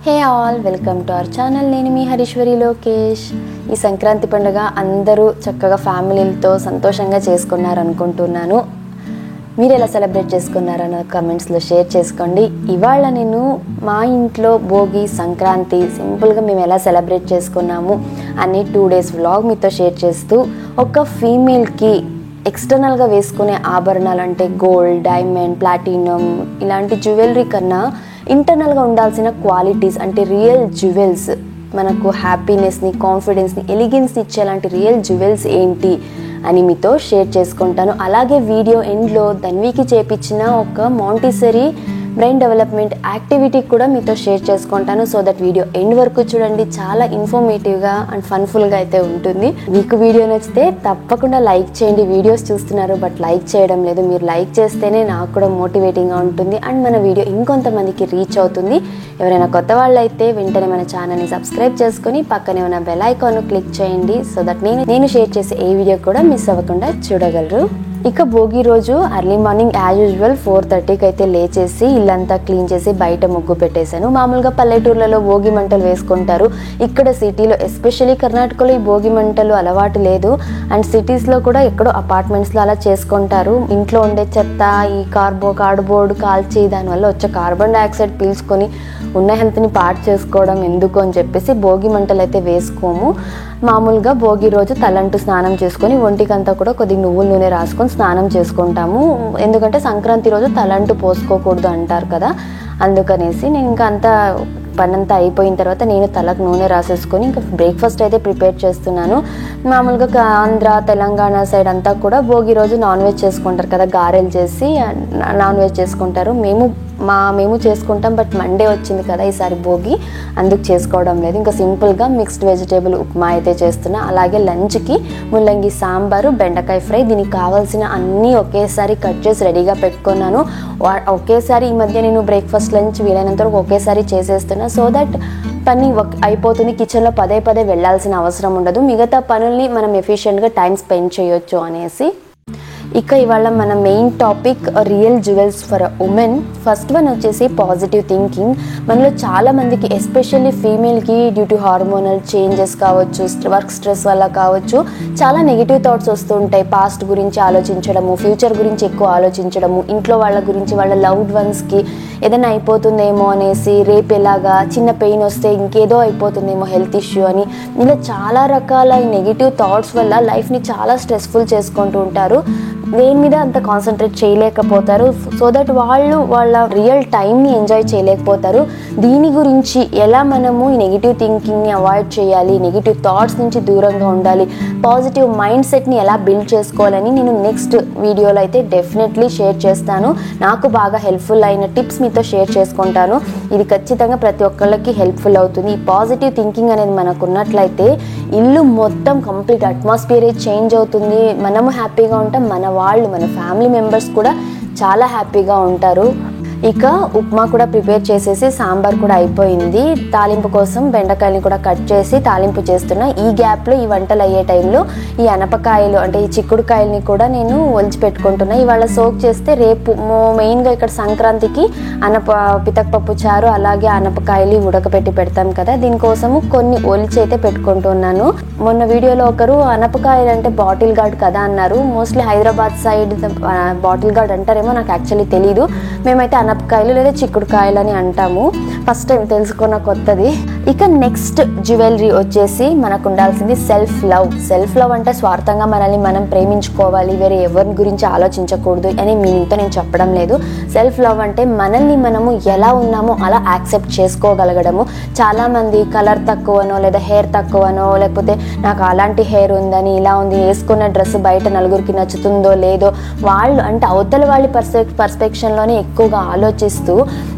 Hey all, welcome to our channel. నేను మీ హరీశ్వరి లోకేష్. ఈ సంక్రాంతి పండుగ అందరూ చక్కగా ఫ్యామిలీలతో సంతోషంగా చేసుకున్నారనుకుంటున్నాను. మీరు ఎలా సెలబ్రేట్ చేసుకున్నారన్న కమెంట్స్లో షేర్ చేసుకోండి. ఇవాళ నేను మా ఇంట్లో భోగి సంక్రాంతి సింపుల్గా మేము ఎలా సెలబ్రేట్ చేసుకున్నాము అని 2 days వ్లాగ్ మీతో షేర్ చేస్తూ, ఒక ఫీమేల్కి ఎక్స్టర్నల్గా వేసుకునే ఆభరణాలు అంటే గోల్డ్, డైమండ్, ప్లాటినం ఇలాంటి జ్యువెలరీ కన్నా ఇంటర్నల్గా ఉండాల్సిన క్వాలిటీస్ అంటే రియల్ జ్యువెల్స్, మనకు హ్యాపీనెస్ని, కాన్ఫిడెన్స్ని, ఎలిగెన్స్ని ఇచ్చేలాంటి రియల్ జ్యువెల్స్ ఏంటి అని మీతో షేర్ చేసుకుంటాను. అలాగే వీడియో ఎండ్లో ధన్వికి చేపించిన ఒక మాంటిసరీ బ్రెయిన్ డెవలప్మెంట్ యాక్టివిటీ కూడా మీతో షేర్ చేసుకుంటాను. సో దట్ వీడియో ఎండ్ వరకు చూడండి. చాలా ఇన్ఫర్మేటివ్గా అండ్ ఫన్ఫుల్గా అయితే ఉంటుంది. మీకు వీడియో నచ్చితే తప్పకుండా లైక్ చేయండి. వీడియోస్ చూస్తున్నారు బట్ లైక్ చేయడం లేదు. మీరు లైక్ చేస్తేనే నాకు కూడా మోటివేటింగ్గా ఉంటుంది అండ్ మన వీడియో ఇంకొంతమందికి రీచ్ అవుతుంది. ఎవరైనా కొత్త వాళ్ళు అయితే వెంటనే మన ఛానల్ని సబ్స్క్రైబ్ చేసుకొని పక్కనే ఉన్న బెల్ ఐకాన్ను క్లిక్ చేయండి. సో దట్ నేను షేర్ చేసే ఏ వీడియో కూడా మిస్ అవ్వకుండా చూడగలరు. ఇక భోగి రోజు ఎర్లీ మార్నింగ్ యాజ్ యూజువల్ 4:30కి అయితే లేచేసి ఇల్లంతా క్లీన్ చేసి బయట ముగ్గు పెట్టేశాను. మామూలుగా పల్లెటూర్లలో భోగి మంటలు వేసుకుంటారు. ఇక్కడ సిటీలో ఎస్పెషల్లీ కర్ణాటకలో ఈ భోగి మంటలు అలవాటు లేదు. అండ్ సిటీస్లో కూడా ఎక్కడో అపార్ట్మెంట్స్లో అలా చేసుకుంటారు. ఇంట్లో ఉండే చెత్త, ఈ కార్డ్బోర్డ్ కాల్చి దానివల్ల వచ్చే కార్బన్ డైఆక్సైడ్ పీల్చుకొని ఉన్న హెల్త్ని పాడు చేసుకోవడం ఎందుకు అని చెప్పేసి భోగి మంటలు అయితే వేసుకోము. మామూలుగా భోగి రోజు తలంటు స్నానం చేసుకొని ఒంటికంతా కూడా కొద్దిగా నువ్వుల నూనె రాసుకొని స్నానం చేసుకుంటాము. ఎందుకంటే సంక్రాంతి రోజు తలంటు పోసుకోకూడదు అంటారు కదా, అందుకనేసి నేను ఇంకా అంతా పనంతా అయిపోయిన తర్వాత నేను తలకు నూనె రాసేసుకొని ఇంకా బ్రేక్ఫాస్ట్ అయితే ప్రిపేర్ చేస్తున్నాను. మామూలుగా ఆంధ్ర, తెలంగాణ సైడ్ అంతా కూడా భోగి రోజు నాన్ వెజ్ చేసుకుంటారు కదా, గారెలు చేసి నాన్ వెజ్ చేసుకుంటారు. మేము చేసుకుంటాం బట్ మండే వచ్చింది కదా ఈసారి భోగి, అందుకు చేసుకోవడం లేదు. ఇంకా సింపుల్గా మిక్స్డ్ వెజిటేబుల్ ఉప్మా అయితే చేస్తున్నా. అలాగే లంచ్కి ముల్లంగి సాంబారు, బెండకాయ ఫ్రై, దీనికి కావాల్సిన అన్నీ ఒకేసారి కట్ చేసి రెడీగా పెట్టుకున్నాను. ఒకేసారి ఈ మధ్య నేను బ్రేక్ఫాస్ట్, లంచ్ వీలైనంత వరకు ఒకేసారి చేసేస్తున్నా. సో దట్ పని అయిపోతుంది. కిచెన్లో పదే వెళ్ళాల్సిన అవసరం ఉండదు. మిగతా పనుల్ని మనం ఎఫిషియెంట్గా టైం స్పెండ్ చేయొచ్చు అనేసి. ఇక ఇవాళ మన main topic real jewels for women. First one వచ్చేసి పాజిటివ్ థింకింగ్. మనలో చాలా మందికి ఎస్పెషల్లీ ఫీమేల్కి డ్యూ టు హార్మోనల్ చేంజెస్ కావచ్చు, వర్క్ స్ట్రెస్ వల్ల కావచ్చు, చాలా నెగిటివ్ థాట్స్ వస్తూ ఉంటాయి. పాస్ట్ గురించి ఆలోచించడము, ఫ్యూచర్ గురించి ఎక్కువ ఆలోచించడము, ఇంట్లో వాళ్ళ గురించి, వాళ్ళ లవ్డ్ వన్స్కి ఏదైనా అయిపోతుందేమో అనేసి, రేపు ఎలాగా, చిన్న పెయిన్ వస్తే ఇంకేదో అయిపోతుందేమో, హెల్త్ ఇష్యూ అని, ఇలా చాలా రకాల నెగిటివ్ థాట్స్ వల్ల లైఫ్ని చాలా స్ట్రెస్ఫుల్ చేసుకుంటూ ఉంటారు. దేని మీద అంత కాన్సన్ట్రేట్ చేయలేకపోతారు. సో దట్ వాళ్ళు వాళ్ళ రియల్ టైంని ఎంజాయ్ చేయలేకపోతారు. దీని గురించి ఎలా మనము ఈ నెగిటివ్ థింకింగ్ని అవాయిడ్ చేయాలి, నెగిటివ్ థాట్స్ నుంచి దూరంగా ఉండాలి, పాజిటివ్ మైండ్ సెట్ని ఎలా బిల్డ్ చేసుకోవాలని నేను నెక్స్ట్ వీడియోలో అయితే డెఫినెట్లీ షేర్ చేస్తాను. నాకు బాగా హెల్ప్ఫుల్ అయిన టిప్స్ మీతో షేర్ చేసుకుంటాను. ఇది ఖచ్చితంగా ప్రతి ఒక్కళ్ళకి హెల్ప్ఫుల్ అవుతుంది. ఈ పాజిటివ్ థింకింగ్ అనేది మనకు ఉన్నట్లయితే ఇల్లు మొత్తం కంప్లీట్ అట్మాస్ఫియరే చేంజ్ అవుతుంది. మనము హ్యాపీగా ఉంటాం, మన ఫ్యామిలీ మెంబర్స్ కూడా చాలా హ్యాపీగా ఉంటారు. ఇక ఉప్మా కూడా ప్రిపేర్ చేసేసి సాంబార్ కూడా అయిపోయింది. తాలింపు కోసం బెండకాయని కూడా కట్ చేసి తాలింపు చేస్తున్నా. ఈ గ్యాప్లో ఈ వంటలు అయ్యే టైంలో ఈ అనపకాయలు అంటే ఈ చిక్కుడుకాయలని కూడా నేను ఒలిచి పెట్టుకుంటున్నా. ఇవాళ సోక్ చేస్తే రేపు మెయిన్గా ఇక్కడ సంక్రాంతికి పితకపప్పు చారు అలాగే అనపకాయలు ఉడకపెట్టి పెడతాం కదా, దీనికోసము కొన్ని ఒలిచి అయితే పెట్టుకుంటున్నాను. మొన్న వీడియోలో ఒకరు అనపకాయలు అంటే బాటిల్ గార్డ్ కదా అన్నారు. Mostly Hyderabad side bottle gourd అంటారేమో, నాకు యాక్చువల్లీ తెలీదు. మేమైతే అనపకాయలు లేదా చిక్కుడుకాయలు అని అంటాము. ఫస్ట్ టైం తెలుసుకున్న కొత్తది. ఇక నెక్స్ట్ జ్యువెలరీ వచ్చేసి మనకు ఉండాల్సింది సెల్ఫ్ లవ్. సెల్ఫ్ లవ్ అంటే స్వార్థంగా మనల్ని మనం ప్రేమించుకోవాలి, వేరే ఎవరి గురించి ఆలోచించకూడదు అనే మీనింగ్తో నేను చెప్పడం లేదు. సెల్ఫ్ లవ్ అంటే మనల్ని మనము ఎలా ఉన్నామో అలా యాక్సెప్ట్ చేసుకోగలగడము. చాలామంది కలర్ తక్కువనో లేదా హెయిర్ తక్కువనో, లేకపోతే నాకు అలాంటి హెయిర్ ఉందని, ఇలా ఉంది, వేసుకున్న డ్రెస్ బయట నలుగురికి నచ్చుతుందో లేదో, వాళ్ళు అంటే అవతల వాళ్ళ పర్స్పెక్షన్లోనే ఎక్కువగా ఆలోచిస్తూ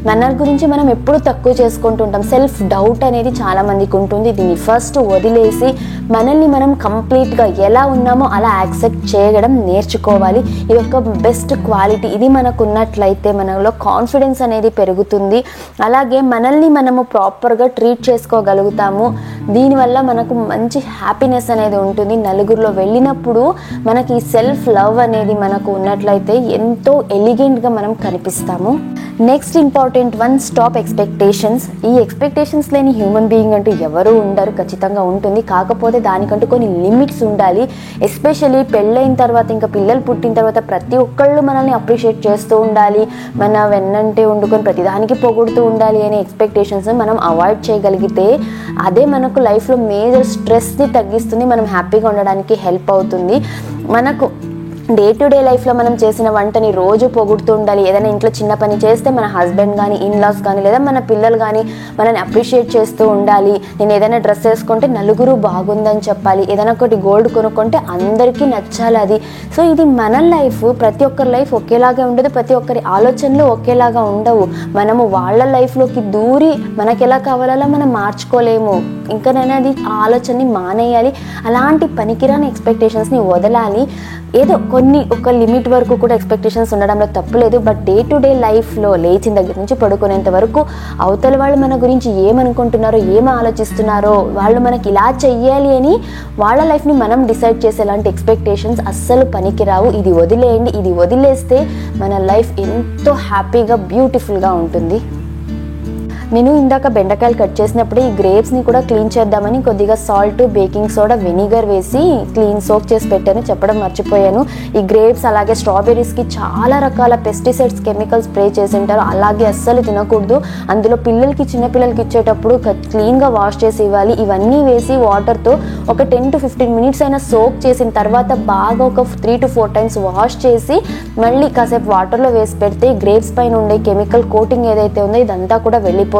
మన గురించి మనం ఎప్పుడు తక్కువ చేసుకుంటుంటాం. సెల్ఫ్ డౌట్ అనేది చాలా మందికి ఉంటుంది. దీన్ని ఫస్ట్ వదిలేసి మనల్ని మనం కంప్లీట్గా ఎలా ఉన్నామో అలా యాక్సెప్ట్ చేయడం నేర్చుకోవాలి. ఇది ఒక బెస్ట్ క్వాలిటీ. ఇది మనకు ఉన్నట్లయితే మనలో కాన్ఫిడెన్స్ అనేది పెరుగుతుంది. అలాగే మనల్ని మనము ప్రాపర్గా ట్రీట్ చేసుకోగలుగుతాము. దీనివల్ల మనకు మంచి హ్యాపీనెస్ అనేది ఉంటుంది. నలుగురిలో వెళ్ళినప్పుడు మనకి సెల్ఫ్ లవ్ అనేది మనకు ఉన్నట్లయితే ఎంతో ఎలిగెంట్గా మనం కనిపిస్తాము. Next important one, stop expectations. ఈ ఎక్స్పెక్టేషన్స్ లేని హ్యూమన్ బీయింగ్ అంటూ ఎవరు ఉండరు, ఖచ్చితంగా ఉంటుంది. కాకపోతే దానికంటూ కొన్ని లిమిట్స్ ఉండాలి. ఎస్పెషల్లీ పెళ్ళైన తర్వాత, ఇంకా పిల్లలు పుట్టిన తర్వాత ప్రతి ఒక్కళ్ళు మనల్ని అప్రిషియేట్ చేస్తూ ఉండాలి, మన వెన్నంటే వండుకొని ప్రతిదానికి పొగుడుతూ ఉండాలి అనే ఎక్స్పెక్టేషన్స్ మనం అవాయిడ్ చేయగలిగితే అదే మనకు లైఫ్లో మేజర్ స్ట్రెస్ని తగ్గిస్తుంది, మనం హ్యాపీగా ఉండడానికి హెల్ప్ అవుతుంది. మనకు డే టు డే లైఫ్లో మనం చేసిన వంటని రోజు పొగుడుతూ ఉండాలి. ఏదైనా ఇంట్లో చిన్న పని చేస్తే మన హస్బెండ్ కానీ, ఇన్లాస్ కానీ, లేదా మన పిల్లలు కానీ మనల్ని అప్రిషియేట్ చేస్తూ ఉండాలి. నేను ఏదైనా డ్రెస్ వేసుకుంటే నలుగురు బాగుందని చెప్పాలి, ఏదైనా ఒకటి గోల్డ్ కొనుక్కుంటే అందరికీ నచ్చాలి అది. సో ఇది మన లైఫ్. ప్రతి ఒక్కరి లైఫ్ ఒకేలాగా ఉండదు, ప్రతి ఒక్కరి ఆలోచనలు ఒకేలాగా ఉండవు. మనము వాళ్ళ లైఫ్లోకి దూరి మనకి ఎలా కావాలో మనం మార్చుకోలేము. ఇంకా నేను అది ఆలోచనని మానేయాలి. అలాంటి పనికిరాని ఎక్స్పెక్టేషన్స్ని వదలాలి. ఏదో ఒక లిమిట్ వరకు కూడా ఎక్స్పెక్టేషన్స్ ఉండడంలో తప్పులేదు. బట్ డే టు డే లైఫ్లో లేచిన దగ్గర నుంచి పడుకునేంత వరకు అవతల వాళ్ళు మన గురించి ఏమనుకుంటున్నారో, ఏం ఆలోచిస్తున్నారో, వాళ్ళు మనకి ఇలా చెయ్యాలి అని వాళ్ళ లైఫ్ని మనం డిసైడ్ చేసేలాంటి ఎక్స్పెక్టేషన్స్ అస్సలు పనికిరావు. ఇది వదిలేయండి. ఇది వదిలేస్తే మన లైఫ్ ఎంతో హ్యాపీగా, బ్యూటిఫుల్గా ఉంటుంది. నేను ఇందాక బెండకాయలు కట్ చేసినప్పుడు ఈ గ్రేప్స్ని కూడా క్లీన్ చేద్దామని కొద్దిగా సాల్ట్, బేకింగ్ సోడా, వెనిగర్ వేసి సోక్ చేసి పెట్టాను, చెప్పడం మర్చిపోయాను. ఈ గ్రేప్స్ అలాగే స్ట్రాబెర్రీస్కి చాలా రకాల పెస్టిసైడ్స్, కెమికల్స్ స్ప్రే చేసి ఉంటారు. అలాగే అస్సలు తినకూడదు. అందులో చిన్నపిల్లలకి ఇచ్చేటప్పుడు క్లీన్గా వాష్ చేసి ఇవ్వాలి. ఇవన్నీ వేసి వాటర్తో ఒక 10 to 15 minutes అయినా సోక్ చేసిన తర్వాత బాగా ఒక 3 to 4 times వాష్ చేసి మళ్ళీ కాసేపు వాటర్లో వేసి పెడితే గ్రేప్స్ పైన ఉండే కెమికల్ కోటింగ్ ఏదైతే ఉందో ఇదంతా కూడా వెళ్ళిపోతుంది.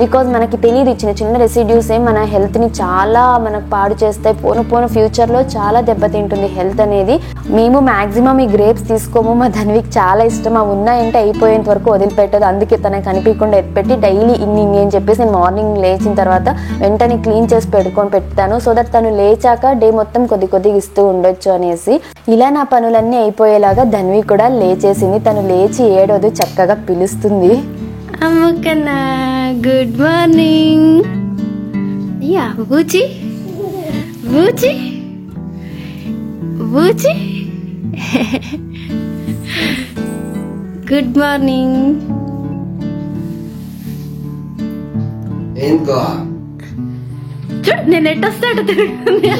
బికాజ్ మనకి తెలియదు, చిన్న రెసిడ్యూసే మన హెల్త్ని చాలా మనకు పాడు చేస్తాయి. పోను ఫ్యూచర్లో చాలా దెబ్బతింటుంది హెల్త్ అనేది. మేము మ్యాక్సిమం ఈ గ్రేప్స్ తీసుకోము. మా ధన్వికి చాలా ఇష్టం. అవి ఉన్నాయంటే అయిపోయేంత వరకు వదిలిపెట్టదు. అందుకే తనకు కనిపించకుండా ఎత్తిపెట్టి డైలీ ఇన్ని అని చెప్పేసి నేను మార్నింగ్ లేచిన తర్వాత వెంటనే క్లీన్ చేసి పెడతాను. సో దట్ తను లేచాక డే మొత్తం కొద్దిగా ఇస్తూ ఉండొచ్చు అనేసి. ఇలా నా పనులన్నీ అయిపోయేలాగా ధన్వి కూడా లేచేసింది. తను లేచి ఏడోదు, చక్కగా పిలుస్తుంది. అమ్మకన్నా గుడ్ మార్నింగ్. యా బూచి బూచి బూచి గుడ్ మార్నింగ్. చూడు నేను ఎట్టొస్తాడు తిరుగుతుంది.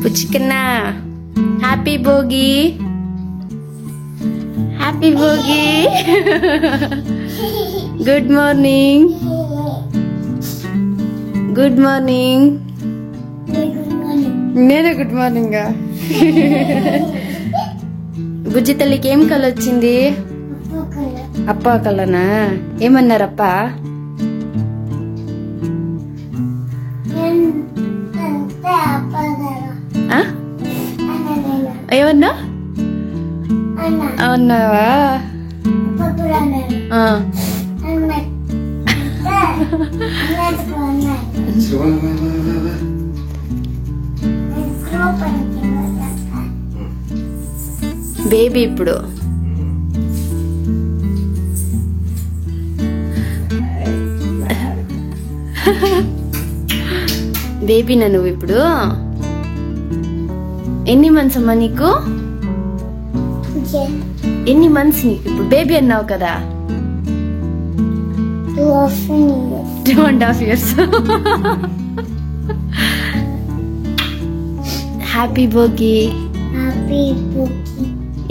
పుచ్చికన్నా happy Bhogi, happy Bhogi. Good morning, good morning. నేనే గుడ్ మార్నింగ్. బుజ్జి తల్లికి ఏం కలర్ వచ్చింది? అప్ప కలనా? ఏమన్నారప్ప? ఏమన్నా అన్నావా? బేబీ ఇప్పుడు బేబీనా నువ్వు? ఇప్పుడు ఎన్ని మంత్స్ అమ్మా నీకు? ఎన్ని మంత్స్ నీకు? ఇప్పుడు బేబీ అన్నావు కదా. 2.5 years. హ్యాపీ భోగి.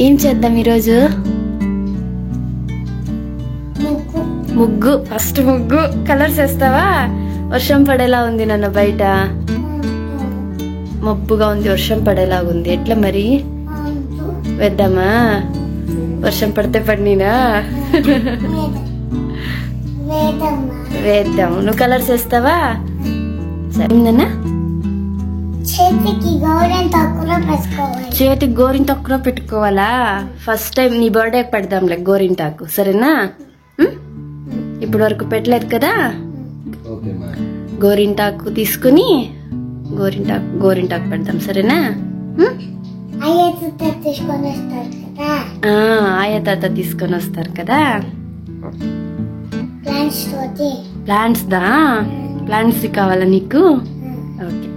ఏం చేద్దాం ఈరోజు? ముగ్గు. ఫస్ట్ ముగ్గు. కలర్స్ వేస్తావా? వర్షం పడేలా ఉంది నాన్న, బయట మబ్బుగా ఉంది, వర్షం పడేలాగా ఉంది. ఎట్లా మరి వేద్దామా? వర్షం పడితే పడినా వేద్దాం. నువ్వు కలర్స్ వేస్తావా? సరేనా? చేతికి గోరింటాకు పెట్టుకోవాలా? ఫస్ట్ టైం నీ బర్త్డే పెడదాంలే గోరింటాకు, సరేనా? ఇప్పటి వరకు పెట్టలేదు కదా. గోరింటాకు తీసుకుని గోరింటాకు పెడదాం, సరేనా? ఆయా తాత తీసుకొని వస్తారు కదా. ప్లాంట్స్ కావాలా నీకు? ఓకే.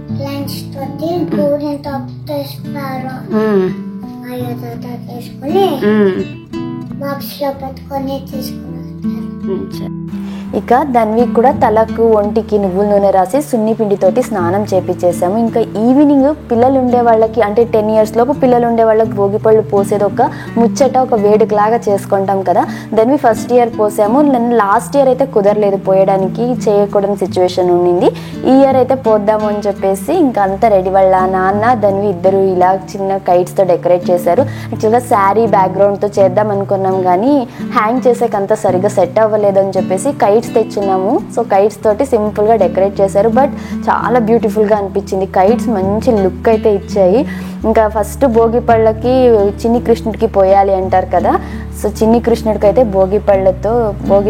ఇక ధన్వి కూడా తలకు ఒంటికి నువ్వుల నూనె రాసి సున్ని పిండితోటి స్నానం చేపించేసాము. ఇంకా ఈవినింగ్ పిల్లలు ఉండే వాళ్ళకి, అంటే 10 years లోపు పిల్లలు ఉండే వాళ్ళకి భోగిపళ్ళు పోసేది ఒక ముచ్చట, ఒక వేడుకలాగా చేసుకుంటాం కదా. Dhanvi first year పోసాము. Last year అయితే కుదరలేదు పోయడానికి, చేయకూడని సిచ్యువేషన్ ఉండింది. ఈ ఇయర్ అయితే పోద్దాము అని చెప్పేసి ఇంకా అంతా రెడీ. వాళ్ళ నాన్న ధన్వి ఇద్దరు ఇలా చిన్న కైట్స్తో డెకరేట్ చేశారు. యాక్చువల్గా శారీ బ్యాక్గ్రౌండ్తో చేద్దాం అనుకున్నాం కానీ హ్యాంగ్ చేసేకంతా సరిగ్గా సెట్ అవ్వలేదు అని చెప్పేసి కైట్స్ తెచ్చున్నాము. సో కైట్స్ తోటి సింపుల్గా డెకరేట్ చేశారు. బట్ చాలా బ్యూటిఫుల్గా అనిపించింది. కైట్స్ మంచి లుక్ అయితే ఇచ్చాయి. ఇంకా ఫస్ట్ భోగి పళ్ళకి చిన్ని కృష్ణుడికి పోయాలి అంటారు కదా. సో చిన్ని కృష్ణుడికి అయితే భోగి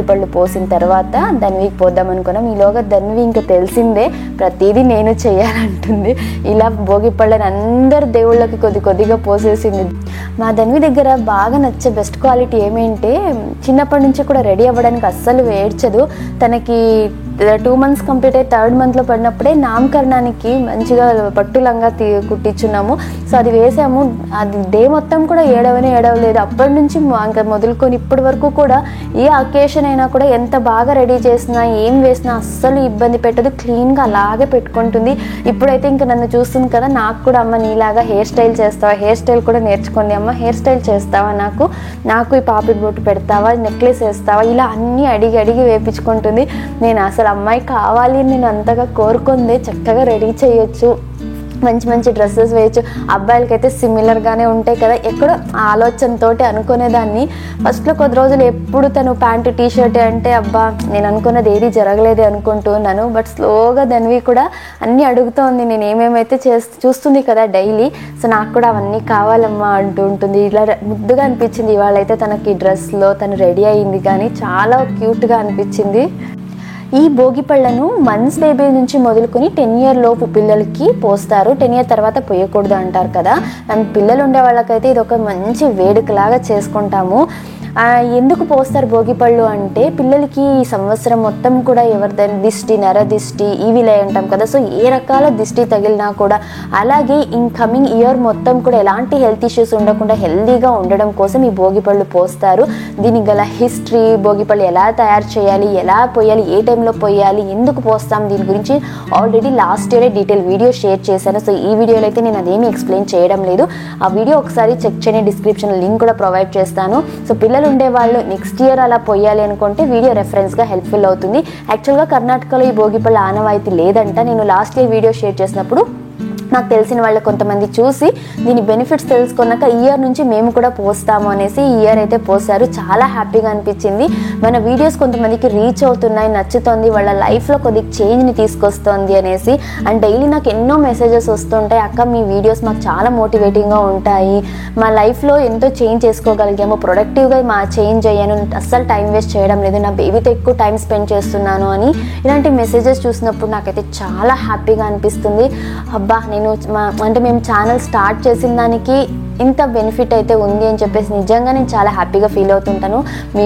పళ్ళు పోసిన తర్వాత ధన్వికి పోద్దాం అనుకున్నాం. ఈలోగా ధన్వి ఇంకా తెలిసిందే ప్రతిదీ నేను చేయాలంటుంది. ఇలా భోగి పళ్ళని అందరు దేవుళ్ళకి కొద్దిగా పోసేసింది. మా ధన్వి దగ్గర బాగా నచ్చే బెస్ట్ క్వాలిటీ ఏమేంటే చిన్నప్పటి నుంచి కూడా రెడీ అవ్వడానికి అస్సలు ఏడ్చదు. తనకి 2 months కంప్లీట్ అయ్యి 3rd monthలో పడినప్పుడే నామకరణానికి మంచిగా పట్టు లంగా కుట్టించున్నాము. సో అది వేసాము. అది డే మొత్తం కూడా ఏడవలేదు. అప్పటి నుంచి ఇంకా మొదలుకొని ఇప్పటి వరకు కూడా ఏ అకేషన్ అయినా కూడా ఎంత బాగా రెడీ చేసినా ఏం వేసినా అస్సలు ఇబ్బంది పెట్టదు. క్లీన్గా అలాగే పెట్టుకుంటుంది. ఇప్పుడైతే ఇంకా నన్ను చూస్తుంది కదా, నాకు కూడా అమ్మ నీలాగా హెయిర్ స్టైల్ చేస్తావా, హెయిర్ స్టైల్ కూడా నేర్చుకోండి అమ్మ, హెయిర్ స్టైల్ చేస్తావా, నాకు ఈ పాపిడి బొట్టు పెడతావా, నెక్లెస్ వేస్తావా, ఇలా అన్నీ అడిగి వేపించుకుంటుంది. నేను అసలు అమ్మాయి కావాలి నేను అంతగా కోరుకుంది. చక్కగా రెడీ చేయొచ్చు, మంచి డ్రెస్సెస్ వేయచ్చు. అబ్బాయిలకైతే సిమిలర్గానే ఉంటాయి కదా. ఎక్కడో ఆలోచనతోటి అనుకునేదాన్ని. ఫస్ట్లో కొద్ది రోజులు ఎప్పుడు తను ప్యాంటు టీషర్ట్ అంటే అబ్బా నేను అనుకున్నది ఏది జరగలేదే అనుకుంటున్నాను. బట్ స్లోగా ధన్వి కూడా అన్నీ అడుగుతోంది. నేను ఏమేమైతే చూస్తుంది కదా డైలీ. సో నాకు కూడా అవన్నీ కావాలమ్మా అంటూ ఉంటుంది. ఇలా ముద్దుగా అనిపించింది. ఇవాళ అయితే తనకి డ్రెస్లో తను రెడీ అయ్యింది కానీ చాలా క్యూట్గా అనిపించింది. ఈ భోగి పళ్ళను మంత్స్ బేబీ నుంచి మొదలుకొని 10 year లోపు పిల్లలకి పోస్తారు. 10 year తర్వాత పోయకూడదు అంటారు కదా. అండ్ పిల్లలు ఉండే వాళ్ళకైతే ఇది ఒక మంచి వేడుకలాగా చేసుకుంటాము. ఎందుకు పోస్తారు భోగిపళ్ళు అంటే పిల్లలకి ఈ సంవత్సరం మొత్తం కూడా ఎవరిదైనా దిష్టి, నరదిష్టి, ఈవిలై అంటాం కదా. సో ఏ రకాల దిష్టి తగిలినా కూడా, అలాగే కమింగ్ ఇయర్ మొత్తం కూడా ఎలాంటి హెల్త్ ఇష్యూస్ ఉండకుండా హెల్తీగా ఉండడం కోసం ఈ భోగిపళ్ళు పోస్తారు. దీనికి గల హిస్టరీ, భోగిపళ్ళు ఎలా తయారు చేయాలి, ఎలా పోయాలి, ఏ టైంలో పోయాలి, ఎందుకు పోస్తాం, దీని గురించి ఆల్రెడీ లాస్ట్ ఇయరే డీటెయిల్ వీడియో షేర్ చేశాను. సో ఈ వీడియోలో అయితే నేను అదేమీ ఎక్స్ప్లెయిన్ చేయడం లేదు. ఆ వీడియో ఒకసారి చెక్ చేయండి, డిస్క్రిప్షన్ లింక్ కూడా ప్రొవైడ్ చేస్తాను. సో పిల్లలు ఉండేవాళ్ళు నెక్స్ట్ ఇయర్ అలా పోయాలి అనుకుంటే వీడియో రెఫరెన్స్గా హెల్ప్ఫుల్ అవుతుంది. యాక్చువల్గా కర్ణాటకలో ఈ భోగిపళ్ళ ఆనవాయితీ లేదంట. నేను లాస్ట్ ఇయర్ వీడియో షేర్ చేసినప్పుడు నాకు తెలిసిన వాళ్ళు కొంతమంది చూసి దీని బెనిఫిట్స్ తెలుసుకున్నాక ఈ ఇయర్ నుంచి మేము కూడా పోస్తాము అనేసి ఈ ఇయర్ అయితే పోసారు. చాలా హ్యాపీగా అనిపించింది. మన వీడియోస్ కొంతమందికి రీచ్ అవుతున్నాయి, నచ్చుతుంది, వాళ్ళ లైఫ్లో కొద్దిగా చేంజ్ని తీసుకొస్తుంది అనేసి. అండ్ డైలీ నాకు ఎన్నో మెసేజెస్ వస్తుంటాయి, అక్క మీ వీడియోస్ మాకు చాలా మోటివేటింగ్గా ఉంటాయి, మా లైఫ్లో ఎంతో చేంజ్ చేసుకోగలిగాము, ప్రొడక్టివ్గా చేంజ్ అయ్యాను, అస్సలు టైం వేస్ట్ చేయడం లేదు, నా బేబీతో ఎక్కువ టైం స్పెండ్ చేస్తున్నాను అని ఇలాంటి మెసేజెస్ చూసినప్పుడు నాకైతే చాలా హ్యాపీగా అనిపిస్తుంది. అబ్బా మేము ఛానల్ స్టార్ట్ చేసిన దానికి ఇంత బెనిఫిట్ అయితే ఉంది అని చెప్పేసి నిజంగా నేను చాలా హ్యాపీగా ఫీల్ అవుతుంటాను. మీ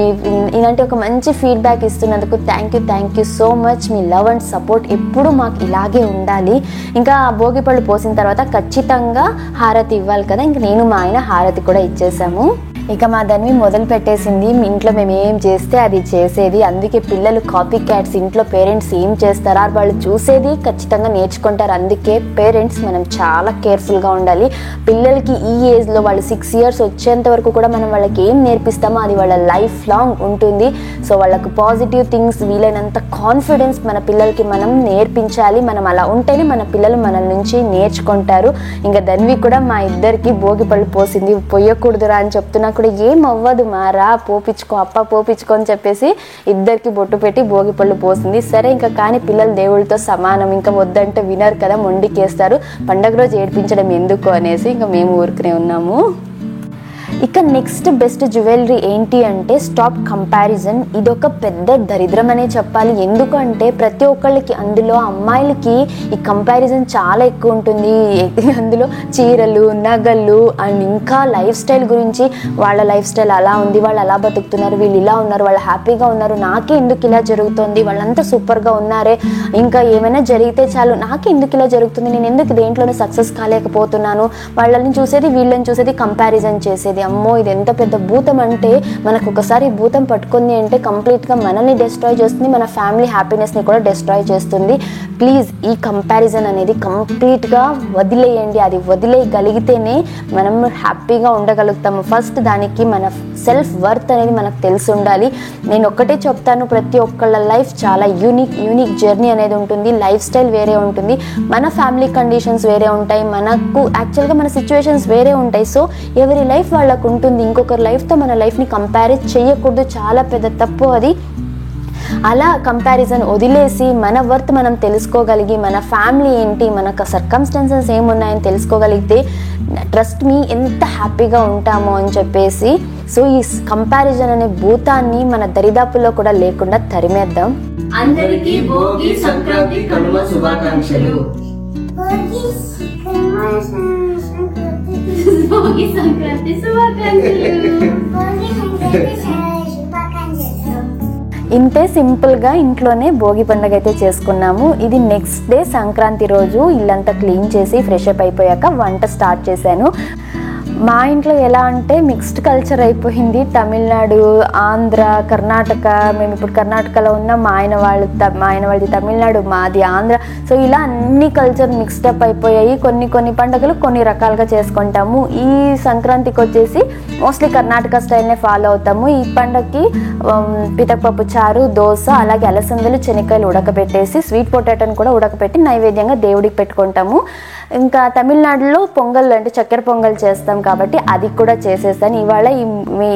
ఇలాంటి ఒక మంచి ఫీడ్బ్యాక్ ఇస్తున్నందుకు థ్యాంక్ యూ సో మచ్. మీ లవ్ అండ్ సపోర్ట్ ఎప్పుడు మాకు ఇలాగే ఉండాలి. ఇంకా భోగిపళ్ళు పోసిన తర్వాత ఖచ్చితంగా హారతి ఇవ్వాలి కదా. ఇంక నేను మా ఆయన హారతి కూడా ఇచ్చేసాము. ఇక మా దాన్ని మొదలు పెట్టేసింది. ఇంట్లో మేము ఏం చేస్తే అది చేసేది. అందుకే పిల్లలు కాపీ క్యాట్స్. ఇంట్లో పేరెంట్స్ ఏం చేస్తారా వాళ్ళు చూసేది ఖచ్చితంగా నేర్చుకుంటారు. అందుకే పేరెంట్స్ మనం చాలా కేర్ఫుల్గా ఉండాలి. పిల్లలకి ఈ ఏజ్లో వాళ్ళు 6 years వచ్చేంత వరకు కూడా మనం వాళ్ళకి ఏం నేర్పిస్తామో అది వాళ్ళ లైఫ్ లాంగ్ ఉంటుంది. సో వాళ్ళకు పాజిటివ్ థింగ్స్, వీలైనంత కాన్ఫిడెన్స్ మన పిల్లలకి మనం నేర్పించాలి. మనం అలా ఉంటేనే మన పిల్లలు మన నుంచి నేర్చుకుంటారు. ఇంకా ధన్వి కూడా మా ఇద్దరికి భోగిపళ్ళు పోసింది. పోయకూడదురా అని చెప్తున్నా కూడా ఏం అవ్వదు మారా పోపించుకో అప్ప పోపించుకో అని చెప్పేసి ఇద్దరికి బొట్టు పెట్టి భోగిపళ్ళు పోసింది. సరే ఇంకా కానీ పిల్లలు దేవుళ్ళతో సమానం, ఇంకా వద్దంటే వినరు కదా, మొండికేస్తారు. పండగ రోజు ఏడ్పించడం ఎందుకు అనేసి ఇంకా మేము ఊరుకునే ఉన్నాము. ఇక నెక్స్ట్ బెస్ట్ జ్యువెలరీ ఏంటి అంటే స్టాప్ కంపారిజన్. ఇదొక పెద్ద దరిద్రం అనే చెప్పాలి. ఎందుకంటే ప్రతి ఒక్కళ్ళకి, అందులో అమ్మాయిలకి ఈ కంపారిజన్ చాలా ఎక్కువ ఉంటుంది. అందులో చీరలు, నగలు అండ్ ఇంకా లైఫ్ స్టైల్ గురించి, వాళ్ళ లైఫ్ స్టైల్ అలా ఉంది, వాళ్ళు అలా బతుకుతున్నారు, వీళ్ళు ఇలా ఉన్నారు, వాళ్ళు హ్యాపీగా ఉన్నారు, నాకే ఎందుకు ఇలా జరుగుతుంది, వాళ్ళంతా సూపర్గా ఉన్నారే, ఇంకా ఏమైనా జరిగితే చాలు, నాకే ఎందుకు ఇలా జరుగుతుంది, నేను ఎందుకు దేంట్లోనే సక్సెస్ కాలేకపోతున్నాను, వాళ్ళని చూసేది వీళ్ళని చూసేది కంపారిజన్ చేసేది. అమ్మో ఇది ఎంత పెద్ద భూతం అంటే, మనకు ఒకసారి భూతం పట్టుకుంది అంటే కంప్లీట్గా మనల్ని డిస్ట్రాయ్ చేస్తుంది, మన ఫ్యామిలీ హ్యాపీనెస్ని కూడా డిస్ట్రాయ్ చేస్తుంది. ప్లీజ్ ఈ కంపారిజన్ అనేది కంప్లీట్గా వదిలేయండి. అది వదిలేయగలిగితేనే మనం హ్యాపీగా ఉండగలుగుతాము. ఫస్ట్ దానికి మన సెల్ఫ్ వర్త్ అనేది మనకు తెలిసి ఉండాలి. నేను ఒక్కటే చెప్తాను, ప్రతి ఒక్కళ్ళ లైఫ్ చాలా యూనిక్ జర్నీ అనేది ఉంటుంది. లైఫ్ స్టైల్ వేరే ఉంటుంది, మన ఫ్యామిలీ కండిషన్స్ వేరే ఉంటాయి, మనకు యాక్చువల్గా మన సిచ్యువేషన్స్ వేరే ఉంటాయి. సో ఎవరి లైఫ్ వాళ్ళకు ఉంటుంది. ఇంకొకరి లైఫ్తో మన లైఫ్ని కంపేర్ చేయకూడదు, చాలా పెద్ద తప్పు అది. అలా కంపారిజన్ వదిలేసి మన వర్త్ మనం తెలుసుకోగలిగి, మన ఫ్యామిలీ ఏంటి, మనకు సర్కమ్స్టాన్సెస్ ఏమున్నాయని తెలుసుకోగలిగితే ట్రస్ట్ మీ ఎంత హ్యాపీగా ఉంటామో అని చెప్పేసి. సో ఈ కంపారిజన్ అనే భూతాన్ని మన దరిదాపుల్లో కూడా లేకుండా తరిమేద్దాం. అందరికీ భోగి సంక్రాంతి కనుమ శుభాకాంక్షలు. భోగి సంక్రాంతి శుభాకాంక్షలు. ఇంతే సింపుల్గా ఇంట్లోనే భోగి పండుగ అయితే చేసుకున్నాము. ఇది నెక్స్ట్ డే సంక్రాంతి రోజు ఇల్లంతా క్లీన్ చేసి ఫ్రెష్ అప్ అయిపోయాక వంట స్టార్ట్ చేశాను. మా ఇంట్లో ఎలా అంటే మిక్స్డ్ కల్చర్ అయిపోయింది. తమిళనాడు, ఆంధ్ర, కర్ణాటక. మేము ఇప్పుడు కర్ణాటకలో ఉన్నాం. మా ఆయన వాళ్ళది తమిళనాడు, మాది ఆంధ్ర. సో ఇలా అన్ని కల్చర్ మిక్స్డప్ అయిపోయాయి. కొన్ని పండుగలు కొన్ని రకాలుగా చేసుకుంటాము. ఈ సంక్రాంతికి వచ్చేసి మోస్ట్లీ కర్ణాటక స్టైల్నే ఫాలో అవుతాము. ఈ పండుగకి పితకపప్పు చారు, దోశ, అలాగే అలసందలు, శనక్కాయలు ఉడకబెట్టేసి స్వీట్ పొటాటోని కూడా ఉడకబెట్టి నైవేద్యంగా దేవుడికి పెట్టుకుంటాము. ఇంకా తమిళనాడులో పొంగల్ అంటే చక్కెర పొంగల్ చేస్తాం కాబట్టి అది కూడా చేసేసాను.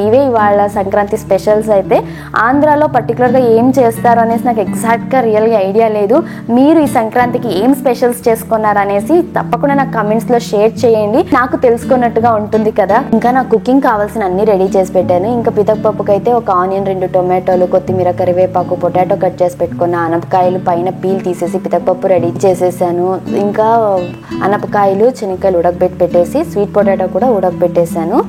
ఇవే ఇవాళ సంక్రాంతి స్పెషల్స్ అయితే. ఆంధ్రాలో పర్టికులర్గా ఏం చేస్తారు అనేసి నాకు ఎగ్జాక్ట్గా రియల్గా ఐడియా లేదు. మీరు ఈ సంక్రాంతికి ఏం స్పెషల్స్ చేసుకున్నారు అనేసి తప్పకుండా నాకు కమెంట్స్లో షేర్ చేయండి, నాకు తెలుసుకున్నట్టుగా ఉంటుంది కదా. ఇంకా నాకు కుకింగ్ కావాల్సిన అన్ని రెడీ చేసి పెట్టాను. ఇంకా పితకపప్పుకి అయితే ఒక ఆనియన్, 2 టొమాటోలు, కొత్తిమీర, కరివేపాకు, పొటాటో కట్ చేసి పెట్టుకున్న, అనపకాయలు పైన పీల్ తీసేసి పితకపప్పు రెడీ చేసేసాను. ఇంకా అనపకాయలు, శనక్కాయలు పెట్టేసి స్వీట్ పొటాటో కూడా ఉడకబెట్టేశాను.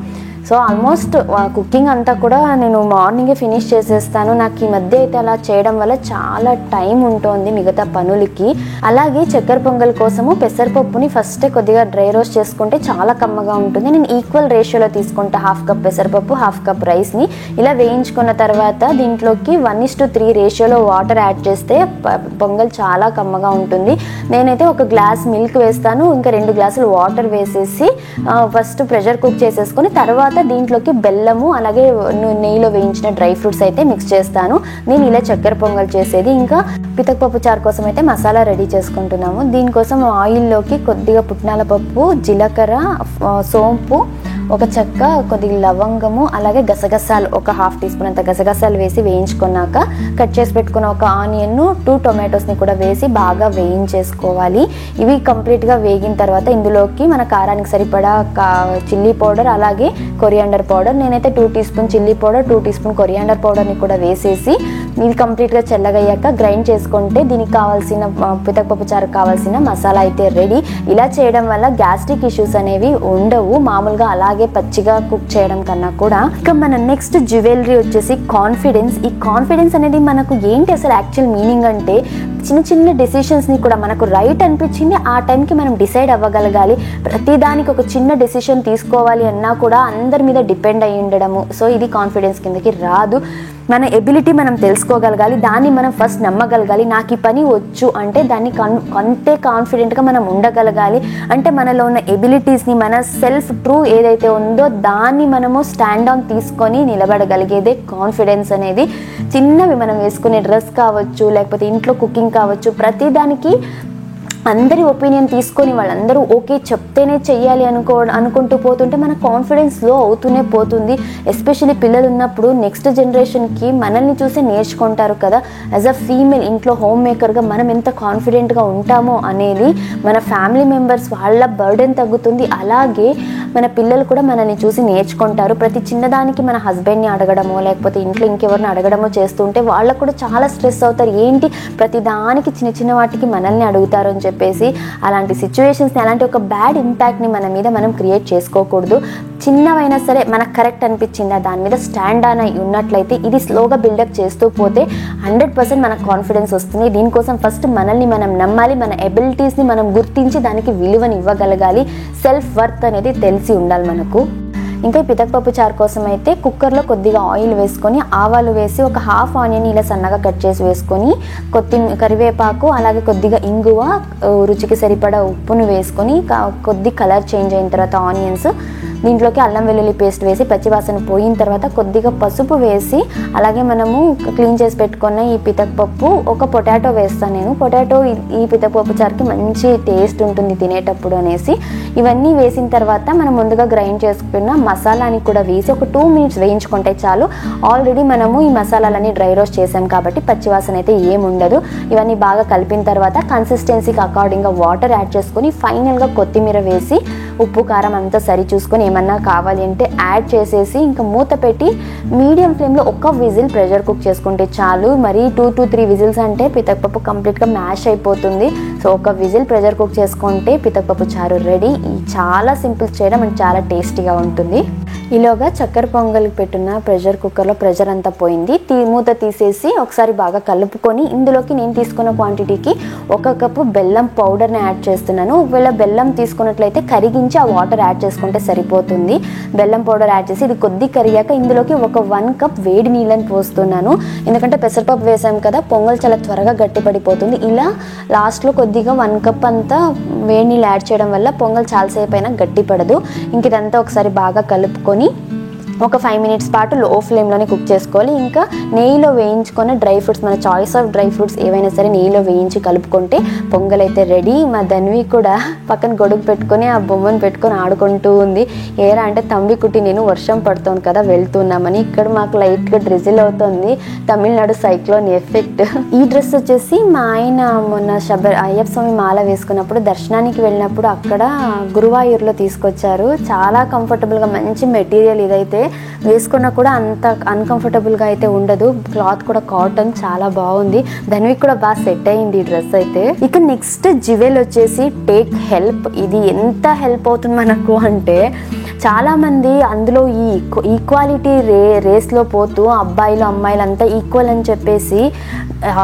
సో ఆల్మోస్ట్ కుకింగ్ అంతా కూడా నేను మార్నింగే ఫినిష్ చేసేస్తాను. నాకు ఈ మధ్య అయితే అలా చేయడం వల్ల చాలా టైం ఉంటుంది మిగతా పనులకి. అలాగే చక్కెర పొంగల్ కోసము పెసరపప్పుని ఫస్ట్ కొద్దిగా డ్రై రోస్ట్ చేసుకుంటే చాలా కమ్మగా ఉంటుంది. నేను ఈక్వల్ రేషియోలో తీసుకుంటా. 1/2 కప్ పెసరపప్పు, 1/2 కప్ రైస్ని ఇలా వేయించుకున్న తర్వాత దీంట్లోకి 1:3 రేషియోలో వాటర్ యాడ్ చేస్తే పొంగల్ చాలా కమ్మగా ఉంటుంది. నేనైతే 1 గ్లాస్ మిల్క్ వేస్తాను, ఇంకా 2 గ్లాసులు వాటర్ వేసేసి ఫస్ట్ ప్రెషర్ కుక్ చేసేసుకొని తర్వాత దీంట్లోకి బెల్లము అలాగే నెయ్యిలో వేయించిన డ్రై ఫ్రూట్స్ అయితే మిక్స్ చేస్తాను. నేను ఇలా చక్కెర పొంగల్ చేసేది. ఇంకా పితకపప్పు చారు కోసం అయితే మసాలా రెడీ చేసుకుంటున్నాము. దీనికోసం ఆయిల్లోకి కొద్దిగా పుట్నాల పప్పు, జీలకర్ర, సోంపు, ఒక చెక్క, కొద్దిగా లవంగము, అలాగే గసగసాలు, ఒక 1/2 టీ స్పూన్ అంత గసగసాలు వేసి వేయించుకున్నాక కట్ చేసి పెట్టుకున్న ఒక ఆనియన్, 2 టొమాటోస్ని కూడా వేసి బాగా వేయించేసుకోవాలి. ఇవి కంప్లీట్గా వేగిన తర్వాత ఇందులోకి మన కారానికి సరిపడా చిల్లీ పౌడర్, అలాగే కొరియాండర్ పౌడర్. నేనైతే 2 teaspoon chilli powder, 2 teaspoon coriander పౌడర్ని కూడా వేసేసి ఇది కంప్లీట్గా చల్లగయ్యాక గ్రైండ్ చేసుకుంటే దీనికి కావాల్సిన పితకపప్పు చారుకు కావాల్సిన మసాలా అయితే రెడీ. ఇలా చేయడం వల్ల గ్యాస్ట్రిక్ ఇష్యూస్ అనేవి ఉండవు, మామూలుగా అలాగే పచ్చిగా కుక్ చేయడం కన్నా కూడా. ఇక మన నెక్స్ట్ జ్యువెలరీ వచ్చేసి కాన్ఫిడెన్స్. ఈ కాన్ఫిడెన్స్ అనేది మనకు ఏంటి అసలు యాక్చువల్ మీనింగ్ అంటే, చిన్న డెసిషన్స్ని కూడా మనకు రైట్ అనిపించింది ఆ టైంకి మనం డిసైడ్ అవ్వగలగాలి. ప్రతిదానికి ఒక చిన్న డెసిషన్ తీసుకోవాలి అన్నా కూడా అందరి మీద డిపెండ్ అయ్యి ఉండడము. సో ఇది కాన్ఫిడెన్స్ కిందకి రాదు. మన ఎబిలిటీ మనం తెలుసుకోగలగాలి, దాన్ని మనం ఫస్ట్ నమ్మగలగాలి. నాకు ఈ పని వచ్చు అంటే దాన్ని అంతే కాన్ఫిడెంట్గా మనం ఉండగలగాలి. అంటే మనలో ఉన్న ఎబిలిటీస్ని, మన సెల్ఫ్ ట్రూ ఏదైతే ఉందో దాన్ని మనము స్టాండ్ ఆన్ తీసుకొని నిలబడగలిగేదే కాన్ఫిడెన్స్ అనేది. చిన్నవి మనం వేసుకునే డ్రెస్ కావచ్చు, లేకపోతే ఇంట్లో కుకింగ్ కావచ్చు, ప్రతిదానికి అందరి ఒపీనియన్ తీసుకొని వాళ్ళందరూ ఓకే చెప్తేనే చెయ్యాలి అనుకుంటూ పోతుంటే మన కాన్ఫిడెన్స్ లో అవుతూనే పోతుంది. ఎస్పెషల్లీ పిల్లలు ఉన్నప్పుడు నెక్స్ట్ జనరేషన్కి మనల్ని చూసి నేర్చుకుంటారు కదా. యాజ్ అ ఫీమేల్ ఇంట్లో హోమ్ మేకర్గా మనం ఎంత కాన్ఫిడెంట్గా ఉంటామో అనేది మన ఫ్యామిలీ మెంబర్స్ వాళ్ళ బర్డెన్ తగ్గుతుంది. అలాగే మన పిల్లలు కూడా మనల్ని చూసి నేర్చుకుంటారు. ప్రతి చిన్నదానికి మన హస్బెండ్ని అడగడమో లేకపోతే ఇంట్లో ఇంకెవరిని అడగడమో చేస్తుంటే వాళ్ళకు కూడా చాలా స్ట్రెస్ అవుతారు. ఏంటి ప్రతి దానికి చిన్న చిన్న వాటికి మనల్ని అడుగుతారు అని చెప్పేసి అలాంటి సిచ్యువేషన్స్ని, అలాంటి ఒక బ్యాడ్ ఇంపాక్ట్ని మన మీద మనం క్రియేట్ చేసుకోకూడదు. చిన్నవైనా సరే మనకు కరెక్ట్ అనిపించిందా దాని మీద స్టాండ్ ఆన్ అయి ఉన్నట్లయితే ఇది స్లోగా బిల్డప్ చేస్తూ పోతే 100% మనకు కాన్ఫిడెన్స్ వస్తుంది. దీనికోసం ఫస్ట్ మనల్ని మనం నమ్మాలి, మన ఎబిలిటీస్ని మనం గుర్తించి దానికి విలువని ఇవ్వగలగాలి. సెల్ఫ్ వర్త్ అనేది తెలిసి ఉండాలి మనకు. ఇంకా ఈ పితకపప్పు చారు కోసం అయితే కుక్కర్లో కొద్దిగా ఆయిల్ వేసుకొని ఆవాలు వేసి ఒక హాఫ్ ఆనియన్ ఇలా సన్నగా కట్ చేసి వేసుకొని కరివేపాకు అలాగే కొద్దిగా ఇంగువ, రుచికి సరిపడా ఉప్పును వేసుకొని కొద్ది కలర్ చేంజ్ అయిన తర్వాత ఆనియన్స్ దీంట్లోకి అల్లం వెల్లుల్లి పేస్ట్ వేసి పచ్చివాసన పోయిన తర్వాత కొద్దిగా పసుపు వేసి అలాగే మనము క్లీన్ చేసి పెట్టుకున్న ఈ పితకపప్పు, ఒక పొటాటో వేస్తాను నేను. పొటాటో ఈ పితకపప్పు చారుకి మంచి టేస్ట్ ఉంటుంది తినేటప్పుడు అనేసి ఇవన్నీ వేసిన తర్వాత మనం ముందుగా గ్రైండ్ చేసుకున్న మసాలాని కూడా వేసి ఒక 2 minutes వేయించుకుంటే చాలు. ఆల్రెడీ మనము ఈ మసాలాలన్నీ డ్రై రోస్ట్ చేసాం కాబట్టి పచ్చివాసన అయితే ఏముండదు. ఇవన్నీ బాగా కలిపిన తర్వాత కన్సిస్టెన్సీకి అకార్డింగ్గా వాటర్ యాడ్ చేసుకొని ఫైనల్గా కొత్తిమీర వేసి ఉప్పు కారం అంతా సరి చూసుకొని ఏమన్నా కావాలి అంటే యాడ్ చేసేసి ఇంకా మూత పెట్టి మీడియం ఫ్లేమ్లో ఒక విజిల్ ప్రెషర్ కుక్ చేసుకుంటే చాలు. మరి 2 to 3 విజిల్స్ అంటే పితకపప్పు కంప్లీట్గా మ్యాష్ అయిపోతుంది. సో ఒక విజిల్ ప్రెషర్ కుక్ చేసుకుంటే పితకపప్పు చారు రెడీ. చాలా సింపుల్ చేయడం అండ్ చాలా టేస్టీగా ఉంటుంది. ఈలోగా చక్కెర పొంగల్కి పెట్టున్న ప్రెషర్ కుక్కర్లో ప్రెషర్ అంతా పోయింది. మూత తీసేసి ఒకసారి బాగా కలుపుకొని ఇందులోకి నేను తీసుకున్న క్వాంటిటీకి 1 కప్పు బెల్లం పౌడర్ని యాడ్ చేస్తున్నాను. ఒకవేళ బెల్లం తీసుకున్నట్లయితే కరిగించి ఆ వాటర్ యాడ్ చేసుకుంటే సరిపోతుంది. బెల్లం పౌడర్ యాడ్ చేసి ఇది కొద్ది కరిగాక ఇందులోకి ఒక 1 కప్ వేడి నీళ్ళని పోస్తున్నాను. ఎందుకంటే పెసరపప్పు వేసాం కదా, పొంగల్ చాలా త్వరగా గట్టి పడిపోతుంది. ఇలా లాస్ట్లో కొద్దిగా 1 కప్ అంతా వేడి నీళ్ళు యాడ్ చేయడం వల్ల పొంగల్ చాలాసేపు అయినా గట్టి పడదు. ఇంక ఇదంతా ఒకసారి బాగా కలుపుకొని ఒక 5 minutes పాటు లో ఫ్లేమ్లోనే కుక్ చేసుకోవాలి. ఇంకా నెయ్యిలో వేయించుకొని డ్రై ఫ్రూట్స్, మన చాయిస్ ఆఫ్ డ్రై ఫ్రూట్స్ ఏవైనా సరే నెయ్యిలో వేయించి కలుపుకుంటే పొంగల్ అయితే రెడీ. మా ధన్వి కూడా పక్కన గొడుగు పెట్టుకొని ఆ బొమ్మను పెట్టుకొని ఆడుకుంటూ ఉంది. ఏరా అంటే తంబి కుట్టి నేను వర్షం పడుతుంది కదా వెళ్తున్నామని. ఇక్కడ మాకు లైట్గా డ్రిజిల్ అవుతుంది, తమిళనాడు సైక్లోన్ ఎఫెక్ట్. ఈ డ్రెస్ వచ్చేసి మా ఆయన మొన్న అయ్యప్ప స్వామి మాల వేసుకున్నప్పుడు దర్శనానికి వెళ్ళినప్పుడు అక్కడ గురువాయూర్లో తీసుకొచ్చారు. చాలా కంఫర్టబుల్గా మంచి మెటీరియల్ ఇదైతే వేసుకున్నా కూడా అంత అన్కంఫర్టబుల్గా అయితే ఉండదు. క్లాత్ కూడా కాటన్ చాలా బాగుంది. ధన్వికి కూడా బాగా సెట్ అయింది ఈ డ్రెస్ అయితే. ఇక నెక్స్ట్ జివెల్ వచ్చేసి టేక్ హెల్ప్. ఇది ఎంత హెల్ప్ అవుతుంది మనకు అంటే చాలామంది అందులో ఈ ఈక్వాలిటీ రేస్లో పోతూ అబ్బాయిలు అమ్మాయిలు అంతా ఈక్వల్ అని చెప్పేసి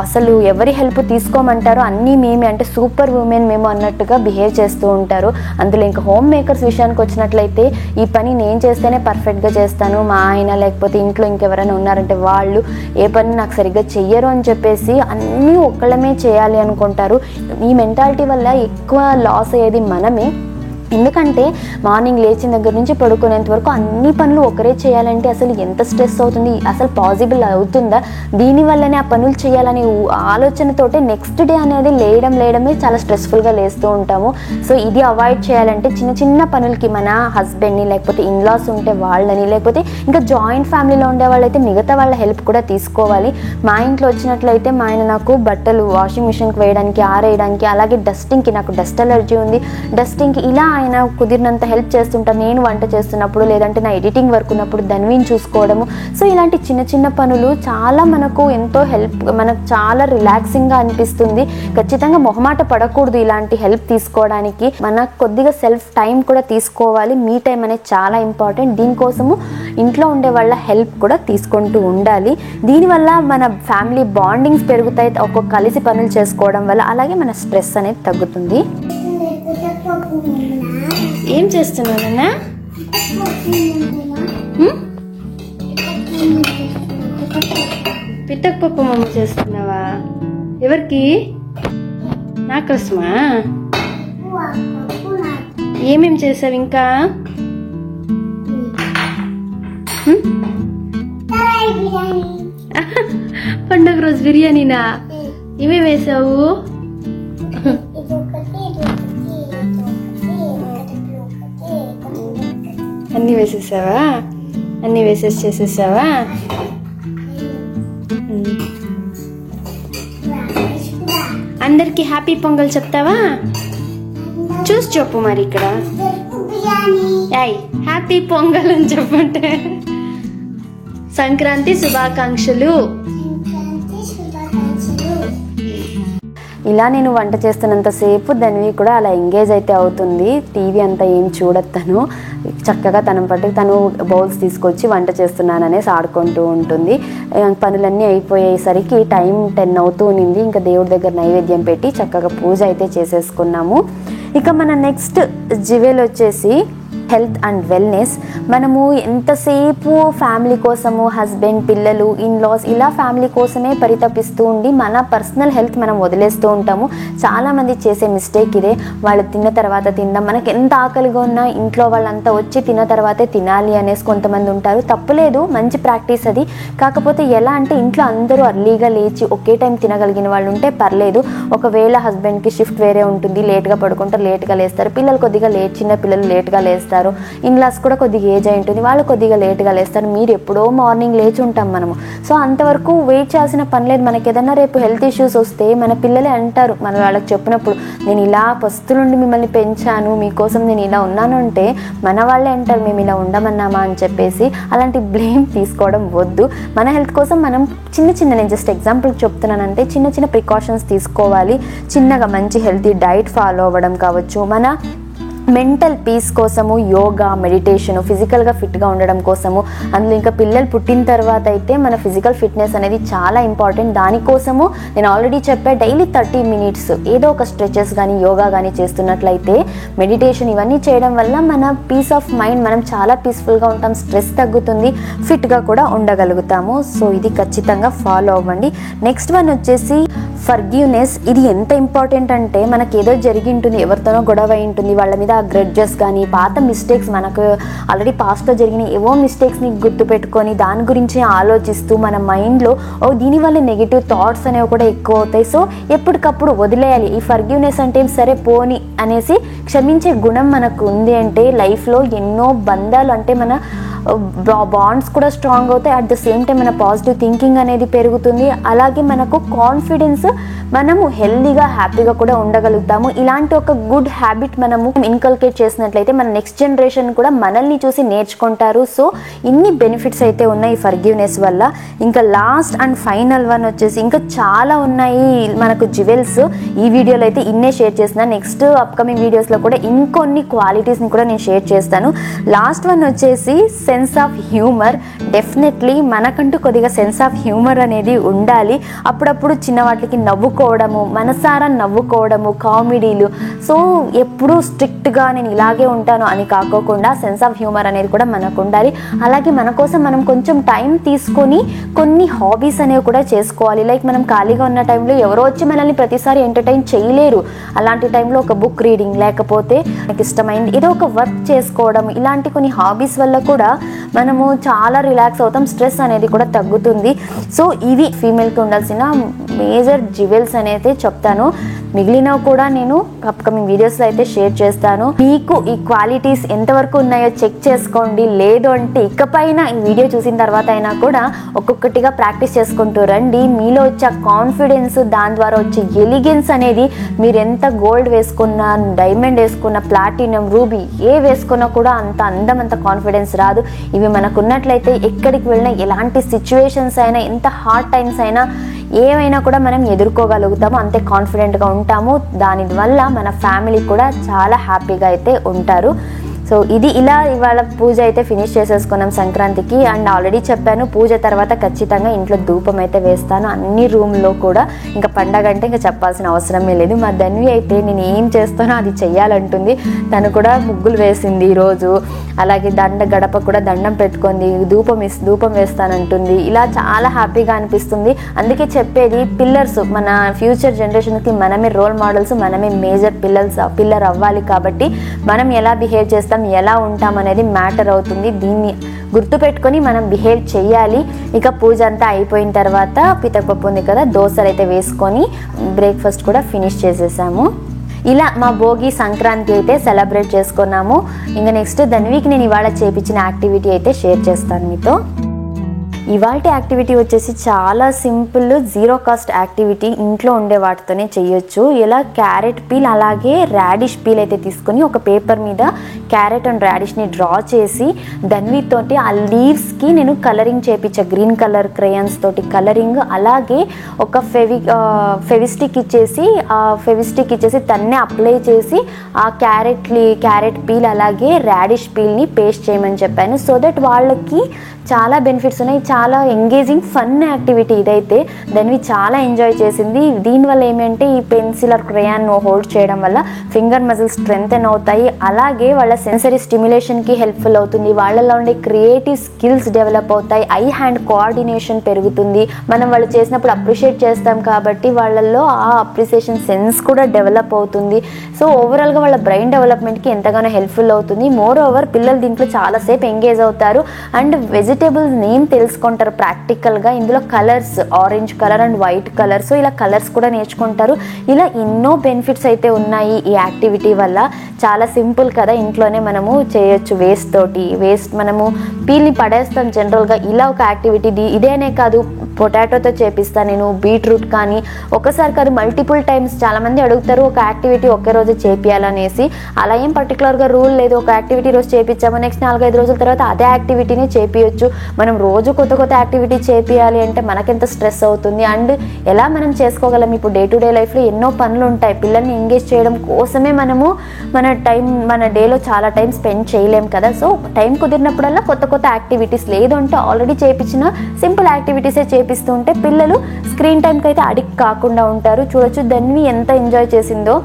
అసలు ఎవరి హెల్ప్ తీసుకోమంటారో అన్నీ మేమే అంటే సూపర్ ఉమెన్ మేము అన్నట్టుగా బిహేవ్ చేస్తూ ఉంటారు. అందులో ఇంకా హోమ్ మేకర్స్ విషయానికి వచ్చినట్లయితే ఈ పని నేను చేస్తేనే పర్ఫెక్ట్గా చేస్తాను, మా ఆయన లేకపోతే ఇంట్లో ఇంకెవరైనా ఉన్నారంటే వాళ్ళు ఏ పని నాకు సరిగ్గా చెయ్యరు అని చెప్పేసి అన్నీ ఒక్కళ్ళమే చేయాలి అనుకుంటారు. ఈ మెంటాలిటీ వల్ల ఎక్కువ లాస్ అయ్యేది మనమే. ఎందుకంటే మార్నింగ్ లేచిన దగ్గర నుంచి పడుకునేంత వరకు అన్ని పనులు ఒకరే చేయాలంటే అసలు ఎంత స్ట్రెస్ అవుతుంది, అసలు పాసిబుల్ అవుతుందా? దీనివల్లనే ఆ పనులు చేయాలనే ఆలోచనతోటే నెక్స్ట్ డే అనేది లేయడమే చాలా స్ట్రెస్ఫుల్గా లేస్తూ ఉంటాము. సో ఇది అవాయిడ్ చేయాలంటే చిన్న చిన్న పనులకి మన హస్బెండ్ని లేకపోతే ఇన్లాస్ ఉంటే వాళ్ళని లేకపోతే ఇంకా జాయింట్ ఫ్యామిలీలో ఉండే వాళ్ళైతే మిగతా వాళ్ళ హెల్ప్ కూడా తీసుకోవాలి. మా ఇంట్లో వచ్చినట్లయితే మా ఆయన నాకు బట్టలు వాషింగ్ మిషన్కి వేయడానికి ఆరేయడానికి అలాగే డస్టింగ్కి, నాకు డస్ట్ అలర్జీ ఉంది, డస్టింగ్కి ఇలా ఆయన కుదిరినంత హెల్ప్ చేస్తుంటారు. నేను వంట చేస్తున్నప్పుడు లేదంటే నా ఎడిటింగ్ వర్క్ ఉన్నప్పుడు ధన్విని చూసుకోవడము. సో ఇలాంటి చిన్న చిన్న పనులు చాలా మనకు ఎంతో హెల్ప్, మనకు చాలా రిలాక్సింగ్గా అనిపిస్తుంది. ఖచ్చితంగా మొహమాట పడకూడదు ఇలాంటి హెల్ప్ తీసుకోవడానికి. మనకు కొద్దిగా సెల్ఫ్ టైం కూడా తీసుకోవాలి. మీ టైం అనేది చాలా ఇంపార్టెంట్. దీనికోసము ఇంట్లో ఉండే వాళ్ళ హెల్ప్ కూడా తీసుకుంటూ ఉండాలి. దీనివల్ల మన ఫ్యామిలీ బాండింగ్స్ పెరుగుతాయి ఒక్కొక్క కలిసి పనులు చేసుకోవడం వల్ల. అలాగే మన స్ట్రెస్ అనేది తగ్గుతుంది. ఏం చేస్తున్నానన్నా? పితకపప్పు మమ్మ చేస్తున్నావా? ఎవరికి? నా కోసమా? ఏమేం చేసావు ఇంకా? పండగ రోజు బిర్యానీనా? ఏమేమి వేసావు? అన్నీ వేసేసావా? అన్నీ వేసేసి చేసేసావా? అందరికి హ్యాపీ పొంగల్ చెప్తావా? చూసి చెప్పు మరి ఇక్కడ. హ్యాపీ పొంగల్ అని చెప్పంటే సంక్రాంతి శుభాకాంక్షలు. ఇలా నేను వంట చేస్తున్నంతసేపు ధన్వి కూడా అలా ఎంగేజ్ అయితే అవుతుంది. టీవీ అంతా ఏం చూడొద్దను, చక్కగా తన పట్టి తను బౌల్స్ తీసుకొచ్చి వంట చేస్తున్నాననేసి ఆడుకుంటూ ఉంటుంది. పనులన్నీ అయిపోయేసరికి టైం 10 అవుతూ ఉన్నింది. ఇంకా దేవుడి దగ్గర నైవేద్యం పెట్టి చక్కగా పూజ అయితే చేసేసుకున్నాము. ఇక మన నెక్స్ట్ జివెల్ వచ్చేసి హెల్త్ అండ్ వెల్నెస్. మనము ఎంతసేపు ఫ్యామిలీ కోసము, హస్బెండ్, పిల్లలు, ఇన్లాస్ ఇలా ఫ్యామిలీ కోసమే పరితపిస్తూ ఉండి మన పర్సనల్ హెల్త్ మనం వదిలేస్తూ ఉంటాము. చాలామంది చేసే మిస్టేక్ ఇదే. వాళ్ళు తిన్న తర్వాత తిందాం, మనకి ఎంత ఆకలిగా ఉన్నా ఇంట్లో వాళ్ళంతా వచ్చి తిన్న తర్వాతే తినాలి అనేసి కొంతమంది ఉంటారు. తప్పులేదు, మంచి ప్రాక్టీస్ అది. కాకపోతే ఎలా అంటే ఇంట్లో అందరూ అర్లీగా లేచి ఒకే టైం తినగలిగిన వాళ్ళు ఉంటే పర్లేదు. ఒకవేళ హస్బెండ్కి షిఫ్ట్ వేరే ఉంటుంది, లేట్గా పడుకుంటారు, లేట్గా లేస్తారు, పిల్లలు కొద్దిగా చిన్న పిల్లలు లేట్గా లేస్తారు, ఇన్లాస్ కూడా కొద్దిగా ఏజ్ అయి ఉంటుంది, వాళ్ళు కొద్దిగా లేట్గా లేస్తారు. మీరు ఎప్పుడో మార్నింగ్ లేచి ఉంటాం మనము. సో అంతవరకు వెయిట్ చేయాల్సిన పని లేదు. మనకి ఏదన్నా రేపు హెల్త్ ఇష్యూస్ వస్తే మన పిల్లలే అంటారు, మన వాళ్ళకి చెప్పినప్పుడు నేను ఇలా ఫస్ట్ నుండి మిమ్మల్ని పెంచాను, మీకోసం నేను ఇలా ఉన్నాను అంటే మన వాళ్ళే అంటారు మేము ఇలా ఉండమన్నామా అని చెప్పేసి. అలాంటి బ్లేమ్ తీసుకోవడం వద్దు. మన హెల్త్ కోసం మనం నేను జస్ట్ ఎగ్జాంపుల్ చెప్తున్నానంటే చిన్న ప్రికాషన్స్ తీసుకోవాలి. చిన్నగా మంచి హెల్తీ డైట్ ఫాలో అవ్వడం కావచ్చు, మన మెంటల్ పీస్ కోసము యోగా, మెడిటేషను, ఫిజికల్గా ఫిట్గా ఉండడం కోసము. అందులో ఇంకా పిల్లలు పుట్టిన తర్వాత అయితే మన ఫిజికల్ ఫిట్నెస్ అనేది చాలా ఇంపార్టెంట్. దానికోసము నేను ఆల్రెడీ చెప్పా, డైలీ 30 minutes ఏదో ఒక స్ట్రెచెస్ కానీ యోగా కానీ చేస్తున్నట్లయితే, మెడిటేషన్ ఇవన్నీ చేయడం వల్ల మన పీస్ ఆఫ్ మైండ్ మనం చాలా పీస్ఫుల్గా ఉంటాం, స్ట్రెస్ తగ్గుతుంది, ఫిట్గా కూడా ఉండగలుగుతాము. సో ఇది ఖచ్చితంగా ఫాలో అవ్వండి. నెక్స్ట్ వన్ వచ్చేసి ఫర్గివ్నెస్. ఇది ఎంత ఇంపార్టెంట్ అంటే మనకి ఏదో జరిగి ఉంటుంది, ఎవరితోనో గొడవ అయి ఉంటుంది, వాళ్ళ మీద గ్రెడ్జెస్ కానీ పాత మిస్టేక్స్, మనకు ఆల్రెడీ పాస్ట్లో జరిగిన ఏవో మిస్టేక్స్ని గుర్తుపెట్టుకొని దాని గురించి ఆలోచిస్తూ మన మైండ్లో దీనివల్ల నెగిటివ్ థాట్స్ అనేవి కూడా ఎక్కువ అవుతాయి. సో ఎప్పటికప్పుడు వదిలేయాలి. ఈ ఫర్గివ్నెస్ అంటే సరే పోని అనేసి క్షమించే గుణం మనకు ఉంది అంటే లైఫ్లో ఎన్నో బంధాలు అంటే మన బాండ్స్ కూడా స్ట్రాంగ్ అవుతాయి. అట్ ద సేమ్ టైం మన పాజిటివ్ థింకింగ్ అనేది పెరుగుతుంది. అలాగే మనకు కాన్ఫిడెన్స్, మనము హెల్దీగా హ్యాపీగా కూడా ఉండగలుగుతాము. ఇలాంటి ఒక గుడ్ హ్యాబిట్ మనము ఇన్కల్కేట్ చేసినట్లయితే మన నెక్స్ట్ జనరేషన్ కూడా మనల్ని చూసి నేర్చుకుంటారు. సో ఇన్ని బెనిఫిట్స్ అయితే ఉన్నాయి ఈ ఫర్గివ్నెస్ వల్ల. ఇంకా లాస్ట్ అండ్ ఫైనల్ వన్ వచ్చేసి ఇంకా చాలా ఉన్నాయి మనకు జివెల్స్. ఈ వీడియోలో అయితే ఇన్నే షేర్ చేస్తున్నాను. నెక్స్ట్ అప్కమింగ్ వీడియోస్లో కూడా ఇంకొన్ని క్వాలిటీస్ని కూడా నేను షేర్ చేస్తాను. లాస్ట్ వన్ వచ్చేసి సెన్స్ ఆఫ్ హ్యూమర్. డెఫినెట్లీ మనకంటూ కొద్దిగా సెన్స్ ఆఫ్ హ్యూమర్ అనేది ఉండాలి. అప్పుడప్పుడు చిన్న వాటికి నవ్వుకోవడము, మనసారా నవ్వుకోవడము, కామెడీలు. సో ఎప్పుడూ స్ట్రిక్ట్గా నేను ఇలాగే ఉంటాను అని కాకోకుండా సెన్స్ ఆఫ్ హ్యూమర్ అనేది కూడా మనకు ఉండాలి. అలాగే మన కోసం మనం కొంచెం టైం తీసుకొని కొన్ని హాబీస్ అనేవి కూడా చేసుకోవాలి. లైక్ మనం ఖాళీగా ఉన్న టైంలో ఎవరో వచ్చి మనల్ని ప్రతిసారి ఎంటర్టైన్ చేయలేరు. అలాంటి టైంలో ఒక బుక్ రీడింగ్, లేకపోతే నాకు ఇష్టమైంది ఏదో ఒక వర్క్ చేసుకోవడం, ఇలాంటి కొన్ని హాబీస్ వల్ల కూడా మనము చాలా రిలాక్స్ అవుతాం, స్ట్రెస్ అనేది కూడా తగ్గుతుంది. సో ఇవి ఫీమేల్కి ఉండాల్సిన మేజర్ జివెల్స్ అనేది చెప్తాను. మిగిలినవి కూడా నేను అప్కమింగ్ వీడియోస్లో అయితే షేర్ చేస్తాను. మీకు ఈ క్వాలిటీస్ ఎంతవరకు ఉన్నాయో చెక్ చేసుకోండి. లేదు అంటే ఇకపైన ఈ వీడియో చూసిన తర్వాత అయినా కూడా ఒక్కొక్కటిగా ప్రాక్టీస్ చేసుకుంటూ రండి. మీలో వచ్చే కాన్ఫిడెన్స్, దాని ద్వారా వచ్చే ఎలిగెన్స్ అనేది మీరు ఎంత గోల్డ్ వేసుకున్నా, డైమండ్ వేసుకున్నా, ప్లాటినం, రూబీ ఏ వేసుకున్నా కూడా అంత అందం, అంత కాన్ఫిడెన్స్ రాదు. ఇవి మనకు ఉన్నట్లయితే ఎక్కడికి వెళ్ళినా, ఎలాంటి సిచ్యువేషన్స్ అయినా, ఎంత హార్డ్ టైమ్స్ అయినా, ఏమైనా కూడా మనం ఎదుర్కోగలుగుతాము, అంతే కాన్ఫిడెంట్గా ఉంటాము. దానివల్ల మన ఫ్యామిలీ కూడా చాలా హ్యాపీగా అయితే ఉంటారు. సో ఇది ఇలా ఇవాళ పూజ అయితే ఫినిష్ చేసేసుకున్నాం సంక్రాంతికి. అండ్ ఆల్రెడీ చెప్పాను, పూజ తర్వాత ఖచ్చితంగా ఇంట్లో ధూపం అయితే వేస్తాను అన్ని రూమ్లో కూడా. ఇంకా పండగ అంటే ఇంకా చెప్పాల్సిన అవసరమే లేదు. మా ధన్వి అయితే నేను ఏం చేస్తానో అది చెయ్యాలంటుంది. తను కూడా ముగ్గులు వేసింది ఈరోజు. అలాగే గడప కూడా దండం పెట్టుకుంది, ధూపం వేస్తానంటుంది. ఇలా చాలా హ్యాపీగా అనిపిస్తుంది. అందుకే చెప్పేది, పిల్లర్స్, మన ఫ్యూచర్ జనరేషన్కి మనమే రోల్ మోడల్స్, మనమే మేజర్ పిల్లర్ అవ్వాలి. కాబట్టి మనం ఎలా బిహేవ్ చేస్తాం, ఎలా ఉంటాం అనేది మ్యాటర్ అవుతుంది. దీన్ని గుర్తుపెట్టుకొని మనం బిహేవ్ చేయాలి. ఇక పూజ అంతా అయిపోయిన తర్వాత పితపప్పు ఉంది కదా, దోశలు అయితే వేసుకొని బ్రేక్ఫాస్ట్ కూడా ఫినిష్ చేసేసాము. ఇలా మా భోగి సంక్రాంతి అయితే సెలబ్రేట్ చేసుకున్నాము. ఇంకా నెక్స్ట్ ధన్వికి నేను ఇవాళ చేపించిన యాక్టివిటీ అయితే షేర్ చేస్తాను మీతో. ఇవాల్టి యాక్టివిటీ వచ్చేసి చాలా సింపుల్, జీరో కాస్ట్ యాక్టివిటీ, ఇంట్లో ఉండే వాటితోనే చేయొచ్చు. ఇలా క్యారెట్ పీల్ అలాగే రాడిష్ పీల్ అయితే తీసుకొని ఒక పేపర్ మీద క్యారెట్ అండ్ రాడిష్ని డ్రా చేసి ధన్వితోటి ఆ లీవ్స్కి నేను కలరింగ్ చేయించా, గ్రీన్ కలర్ క్రేయాన్స్ తోటి కలరింగ్. అలాగే ఒక ఫెవిస్టిక్ ఇచ్చేసి తన్నే అప్లై చేసి ఆ క్యారెట్ పీల్ అలాగే రాడిష్ పీల్ని పేస్ట్ చేయమని చెప్పాను. సో దట్ వాళ్ళకి చాలా బెనిఫిట్స్ ఉన్నాయి. చాలా ఎంగేజింగ్ ఫన్ యాక్టివిటీ ఇదైతే. దాన్ని చాలా ఎంజాయ్ చేసింది. దీనివల్ల ఏమంటే ఈ పెన్సిల్ ఆర్ క్రేయాన్ హోల్డ్ చేయడం వల్ల ఫింగర్ మజిల్స్ స్ట్రెంగ్తెన్ అవుతాయి. అలాగే వాళ్ళ సెన్సరీ స్టిమ్యులేషన్కి హెల్ప్ఫుల్ అవుతుంది. వాళ్ళలో ఉండే క్రియేటివ్ స్కిల్స్ డెవలప్ అవుతాయి. ఐ హ్యాండ్ కోఆర్డినేషన్ పెరుగుతుంది. మనం వాళ్ళు చేసినప్పుడు అప్రిషియేట్ చేస్తాం కాబట్టి వాళ్ళల్లో ఆ అప్రిసియేషన్ సెన్స్ కూడా డెవలప్ అవుతుంది. సో ఓవరాల్గా వాళ్ళ బ్రెయిన్ డెవలప్మెంట్కి ఎంతగానో హెల్ప్ఫుల్ అవుతుంది. మోర్ ఓవర్ పిల్లలు దీంట్లో చాలాసేపు ఎంగేజ్ అవుతారు అండ్ వెజిటేబుల్స్ నేమ్ తెలుసుకుంటారు ప్రాక్టికల్గా. ఇందులో colours, orange colour and white colour, so ఇలా కలర్స్ కూడా నేర్చుకుంటారు. ఇలా ఎన్నో బెనిఫిట్స్ అయితే ఉన్నాయి ఈ యాక్టివిటీ వల్ల. చాలా సింపుల్ కదా, ఇంట్లోనే మనము చేయొచ్చు. వేస్ట్ మనము పీల్ని పడేస్తాం జనరల్గా. ఇలా ఒక యాక్టివిటీ ఇదేనే కాదు, పొటాటోతో చేపిస్తాను నేను, బీట్రూట్ కానీ ఒకసారి కాదు మల్టిపుల్ టైమ్స్. చాలామంది అడుగుతారు ఒక యాక్టివిటీ ఒకే రోజు చేపియాలనేసి. అలా ఏం పర్టికులర్గా రూల్ లేదు. ఒక యాక్టివిటీ రోజు చేపించాము, నెక్స్ట్ 4-5 రోజుల తర్వాత అదే యాక్టివిటీని చేపియొచ్చు. మనం రోజు కొత్త యాక్టివిటీ చేపియాలి అంటే మనకెంత స్ట్రెస్ అవుతుంది అండ్ ఎలా మనం చేసుకోగలం. ఇప్పుడు డే టు డే లైఫ్లో ఎన్నో పనులు ఉంటాయి. పిల్లల్ని ఎంగేజ్ చేయడం కోసమే మనము మన డేలో చాలా టైం స్పెండ్ చేయలేం కదా. సో టైం కుదిరినప్పుడల్లా కొత్త యాక్టివిటీస్, లేదు అంటే ఆల్రెడీ చేపించిన సింపుల్ యాక్టివిటీసే చేపిస్తూ ఉంటే పిల్లలు స్క్రీన్ టైంకి అయితే అడిక్ట్ కాకుండా ఉంటారు. చూడొచ్చు దాన్ని ఎంత ఎంజాయ్ చేసిందో.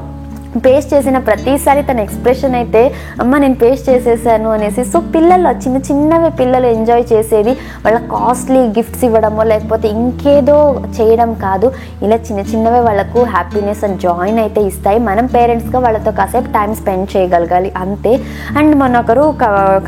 పేస్ట్ చేసిన ప్రతిసారి తన ఎక్స్ప్రెషన్ అయితే అమ్మ నేను పేస్ట్ చేసేసాను అనేసి. సో పిల్లలు చిన్నవే పిల్లలు ఎంజాయ్ చేసేది. వాళ్ళ కాస్ట్లీ గిఫ్ట్స్ ఇవ్వడమో లేకపోతే ఇంకేదో చేయడం కాదు. ఇలా చిన్నవే వాళ్ళకు హ్యాపీనెస్ అండ్ జాయిన్ అయితే ఇస్తాయి. మనం పేరెంట్స్గా వాళ్ళతో కాసేపు టైం స్పెండ్ చేయగలగాలి అంతే. అండ్ మొన్న ఒకరు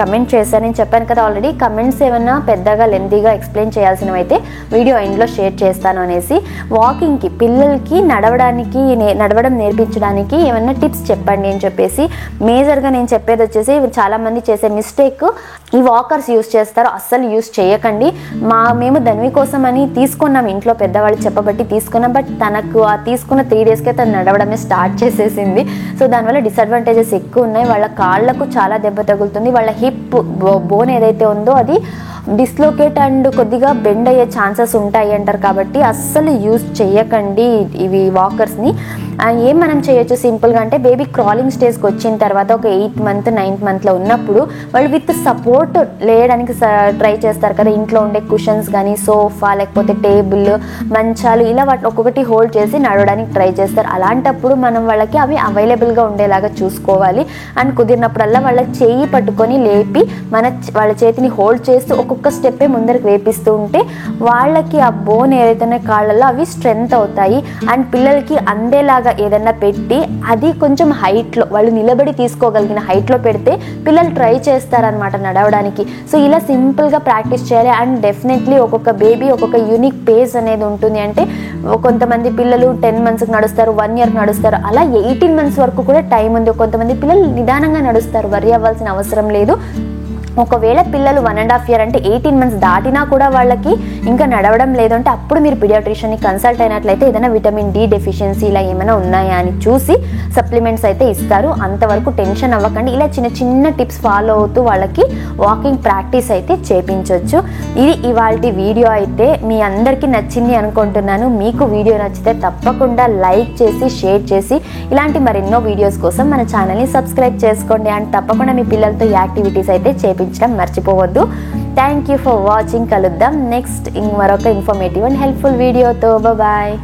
కమెంట్ చేశారు, నేను చెప్పాను కదా ఆల్రెడీ, కమెంట్స్ ఏమన్నా పెద్దగా లెంతీగా ఎక్స్ప్లెయిన్ చేయాల్సినవి అయితే వీడియో ఎండ్లో షేర్ చేస్తాను అనేసి. వాకింగ్కి పిల్లలకి నడవడం నేర్పించడానికి ఏమన్నా టిప్స్ చెప్పండి అని చెప్పేసి. మేజర్గా నేను చెప్పేది వచ్చేసి, చాలామంది చేసే మిస్టేక్ ఈ వాకర్స్ యూస్ చేస్తారు. అస్సలు యూస్ చేయకండి. మేము ధన్వి కోసం అని తీసుకున్నాం, ఇంట్లో పెద్దవాళ్ళు చెప్పబట్టి తీసుకున్నాం. బట్ తనకు ఆ తీసుకున్న 3 డేస్కే తను నడవడమే స్టార్ట్ చేసేసింది. సో దానివల్ల డిసడ్వాంటేజెస్ ఎక్కువ ఉన్నాయి. వాళ్ళ కాళ్ళకు చాలా దెబ్బ తగులుతుంది. వాళ్ళ హిప్ బోన్ ఏదైతే ఉందో అది డిస్లోకేట్ అండ్ కొద్దిగా బెండ్ అయ్యే ఛాన్సెస్ ఉంటాయి అంటారు. కాబట్టి అస్సలు యూజ్ చేయకండి ఇవి వాకర్స్ని. ఏం మనం చేయొచ్చు సింపుల్గా అంటే, బేబీ క్రాలింగ్ స్టేజ్కి వచ్చిన తర్వాత ఒక 8th మంత్ 9th మంత్లో ఉన్నప్పుడు వాళ్ళు విత్ సపోర్ట్ లేయడానికి ట్రై చేస్తారు కదా. ఇంట్లో ఉండే కుషన్స్ కానీ, సోఫా లేకపోతే టేబుల్, మంచాలు, ఇలా వాటిని ఒక్కొక్కటి హోల్డ్ చేసి నడవడానికి ట్రై చేస్తారు. అలాంటప్పుడు మనం వాళ్ళకి అవి అవైలబుల్గా ఉండేలాగా చూసుకోవాలి. అండ్ కుదిరినప్పుడల్లా వాళ్ళ చేయి పట్టుకొని లేపి వాళ్ళ చేతిని హోల్డ్ చేస్తూ ఒక్కొక్క స్టెప్పే ముందరికి వేపిస్తూ ఉంటే వాళ్ళకి ఆ బోన్ ఏదైతే కాళ్ళల్లో అవి స్ట్రెంగ్త్ అవుతాయి. అండ్ పిల్లలకి అందేలాగా ఏదన్నా పెట్టి అది కొంచెం హైట్లో, వాళ్ళు నిలబడి తీసుకోగలిగిన హైట్లో పెడితే పిల్లలు ట్రై చేస్తారనమాట నడవడానికి. సో ఇలా సింపుల్గా ప్రాక్టీస్ చేయాలి. అండ్ డెఫినెట్లీ ఒక్కొక్క బేబీ ఒక్కొక్క యూనిక్ పేస్ అనేది ఉంటుంది. అంటే కొంతమంది పిల్లలు 10 monthsకి నడుస్తారు, 1 yearకి నడుస్తారు, అలా 18 months వరకు కూడా టైం ఉంది. కొంతమంది పిల్లలు నిదానంగా నడుస్తారు, వరి అవ్వాల్సిన అవసరం లేదు. ఒకవేళ పిల్లలు 1.5 year అంటే 18 months దాటినా కూడా వాళ్ళకి ఇంకా నడవడం లేదు అంటే అప్పుడు మీరు పీడియాట్రిషియన్ని కన్సల్ట్ అయినట్లయితే ఏదైనా విటమిన్ డి డెఫిషియన్సీ ఇలా ఏమైనా ఉన్నాయా అని చూసి సప్లిమెంట్స్ అయితే ఇస్తారు. అంతవరకు టెన్షన్ అవ్వకండి. ఇలా చిన్న టిప్స్ ఫాలో అవుతూ వాళ్ళకి వాకింగ్ ప్రాక్టీస్ అయితే చేపించవచ్చు. ఇది ఇవాల్టి వీడియో అయితే మీ అందరికీ నచ్చింది అనుకుంటున్నాను. మీకు వీడియో నచ్చితే తప్పకుండా లైక్ చేసి షేర్ చేసి ఇలాంటి మరెన్నో వీడియోస్ కోసం మన ఛానల్ని సబ్స్క్రైబ్ చేసుకోండి. అండ్ తప్పకుండా మీ పిల్లలతో ఈ యాక్టివిటీస్ అయితే చేపించడం మర్చిపోవద్దు. Thank you for watching. కలుద్దాం నెక్స్ట్ మరొక ఇన్ఫర్మేటివ్ అండ్ హెల్ప్ఫుల్ వీడియోతో. బాయ్.